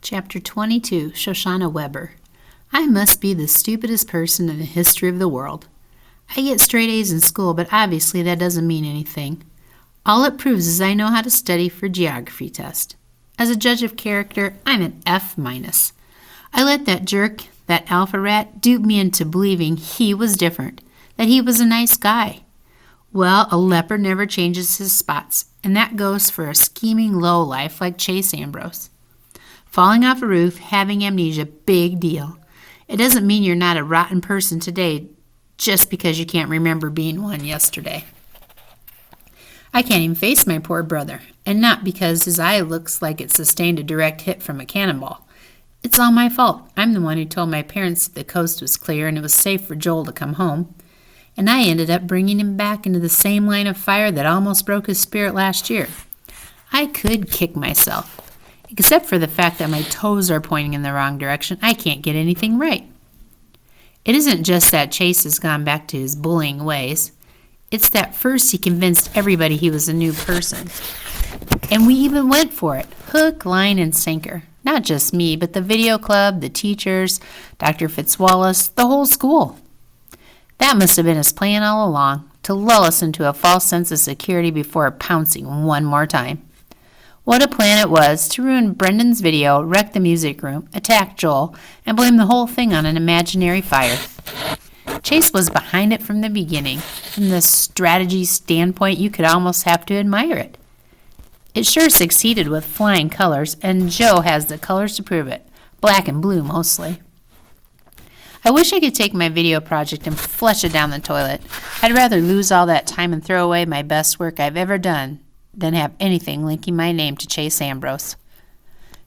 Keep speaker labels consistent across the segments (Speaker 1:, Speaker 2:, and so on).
Speaker 1: Chapter 22, Shoshanna Weber. I must be the stupidest person in the history of the world. I get straight A's in school, but obviously that doesn't mean anything. All it proves is I know how to study for geography test. As a judge of character, I'm an F-. I let that jerk, that alpha rat, dupe me into believing he was different, that he was a nice guy. Well, a leopard never changes his spots, and that goes for a scheming lowlife like Chase Ambrose. Falling off a roof, having amnesia, big deal. It doesn't mean you're not a rotten person today just because you can't remember being one yesterday. I can't even face my poor brother, and not because his eye looks like it sustained a direct hit from a cannonball. It's all my fault. I'm the one who told my parents that the coast was clear and it was safe for Joel to come home. And I ended up bringing him back into the same line of fire that almost broke his spirit last year. I could kick myself. Except for the fact that my toes are pointing in the wrong direction, I can't get anything right. It isn't just that Chase has gone back to his bullying ways. It's that first he convinced everybody he was a new person. And we even went for it, hook, line, and sinker. Not just me, but the video club, the teachers, Dr. Fitzwallace, the whole school. That must have been his plan all along, to lull us into a false sense of security before pouncing one more time. What a plan it was to ruin Brendan's video, wreck the music room, attack Joel, and blame the whole thing on an imaginary fire. Chase was behind it from the beginning. From the strategy standpoint, you could almost have to admire it. It sure succeeded with flying colors, and Joe has the colors to prove it, black and blue mostly. I wish I could take my video project and flush it down the toilet. I'd rather lose all that time and throw away my best work I've ever done than have anything linking my name to Chase Ambrose.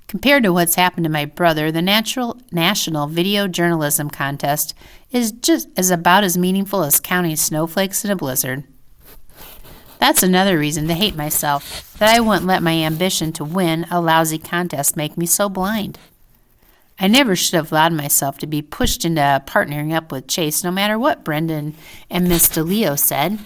Speaker 1: Compared to what's happened to my brother, the National Video Journalism Contest is about as meaningful as counting snowflakes in a blizzard. That's another reason to hate myself, that I wouldn't let my ambition to win a lousy contest make me so blind. I never should have allowed myself to be pushed into partnering up with Chase, no matter what Brendan and Miss DeLeo said.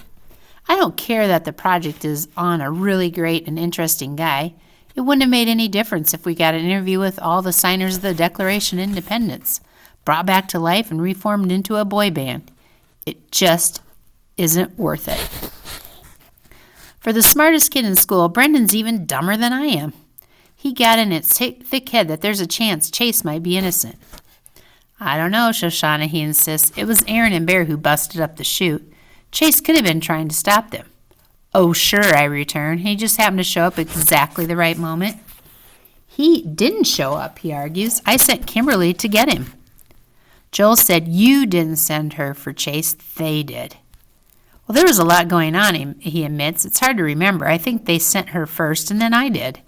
Speaker 1: I don't care that the project is on a really great and interesting guy. It wouldn't have made any difference if we got an interview with all the signers of the Declaration of Independence, brought back to life and reformed into a boy band. It just isn't worth it. For the smartest kid in school, Brendan's even dumber than I am. He got in its thick head that there's a chance Chase might be innocent. I don't know, Shoshanna, he insists. It was Aaron and Bear who busted up the chute. Chase could have been trying to stop them. Oh, sure, I return. He just happened to show up at exactly the right moment. He didn't show up, he argues. I sent Kimberly to get him. Joel said you didn't send her for Chase. They did. Well, there was a lot going on, he admits. It's hard to remember. I think they sent her first, and then I did.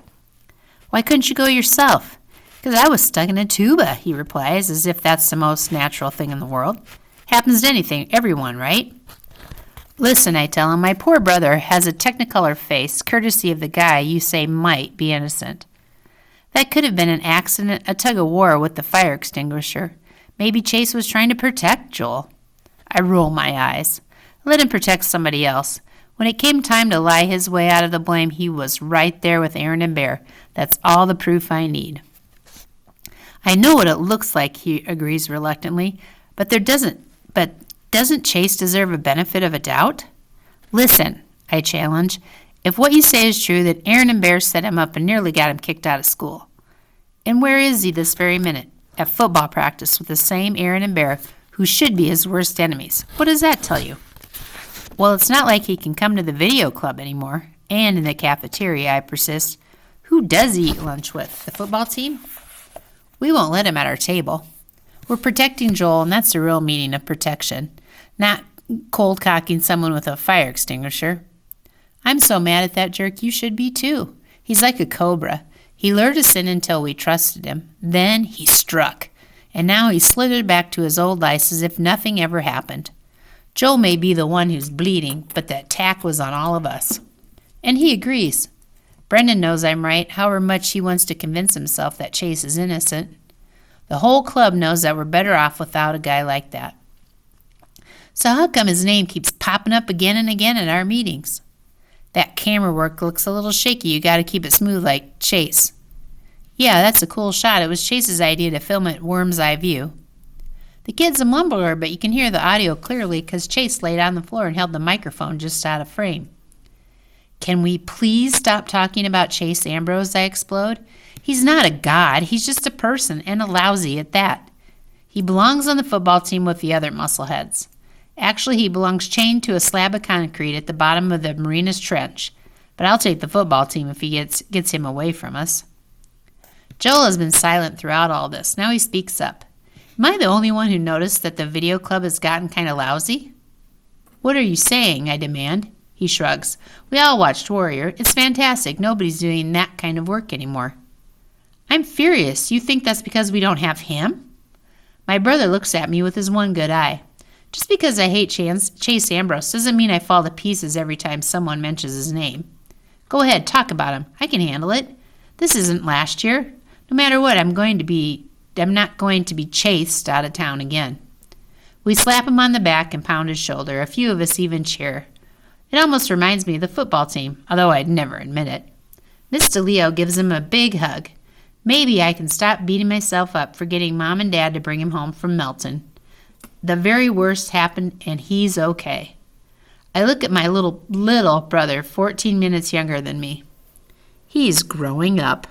Speaker 1: Why couldn't you go yourself? Because I was stuck in a tuba, he replies, as if that's the most natural thing in the world. Happens to everyone, right? Listen, I tell him, my poor brother has a technicolor face, courtesy of the guy you say might be innocent. That could have been an accident, a tug-of-war with the fire extinguisher. Maybe Chase was trying to protect Joel. I roll my eyes. Let him protect somebody else. When it came time to lie his way out of the blame, he was right there with Aaron and Bear. That's all the proof I need. I know what it looks like, he agrees reluctantly, but doesn't Chase deserve a benefit of a doubt? Listen, I challenge, if what you say is true, that Aaron and Bear set him up and nearly got him kicked out of school. And where is he this very minute? At football practice with the same Aaron and Bear who should be his worst enemies. What does that tell you? Well, it's not like he can come to the video club anymore. And in the cafeteria, I persist. Who does he eat lunch with? The football team? We won't let him at our table. We're protecting Joel, and that's the real meaning of protection. Not cold-cocking someone with a fire extinguisher. I'm so mad at that jerk, you should be too. He's like a cobra. He lured us in until we trusted him. Then he struck. And now he slithered back to his old life as if nothing ever happened. Joel may be the one who's bleeding, but the attack was on all of us. And he agrees. Brendan knows I'm right, however much he wants to convince himself that Chase is innocent. The whole club knows that we're better off without a guy like that. So how come his name keeps popping up again and again at our meetings? That camera work looks a little shaky. You got to keep it smooth like Chase. Yeah, that's a cool shot. It was Chase's idea to film at worm's eye view. The kid's a mumbler, but you can hear the audio clearly because Chase laid on the floor and held the microphone just out of frame. Can we please stop talking about Chase Ambrose, I explode. He's not a god, he's just a person, and a lousy at that. He belongs on the football team with the other muscleheads. Actually, he belongs chained to a slab of concrete at the bottom of the Marinas Trench, but I'll take the football team if he gets him away from us. Joel has been silent throughout all this. Now he speaks up. Am I the only one who noticed that the video club has gotten kind of lousy? What are you saying? I demand. He shrugs. We all watched Warrior. It's fantastic. Nobody's doing that kind of work anymore. I'm furious. You think that's because we don't have him? My brother looks at me with his one good eye. Just because I hate Chase Ambrose doesn't mean I fall to pieces every time someone mentions his name. Go ahead, talk about him. I can handle it. This isn't last year. No matter what, I'm not going to be chased out of town again. We slap him on the back and pound his shoulder. A few of us even cheer. It almost reminds me of the football team, although I'd never admit it. Miss DeLeo gives him a big hug. Maybe I can stop beating myself up for getting Mom and Dad to bring him home from Melton. The very worst happened, and he's okay. I look at my little brother, 14 minutes younger than me. He's growing up.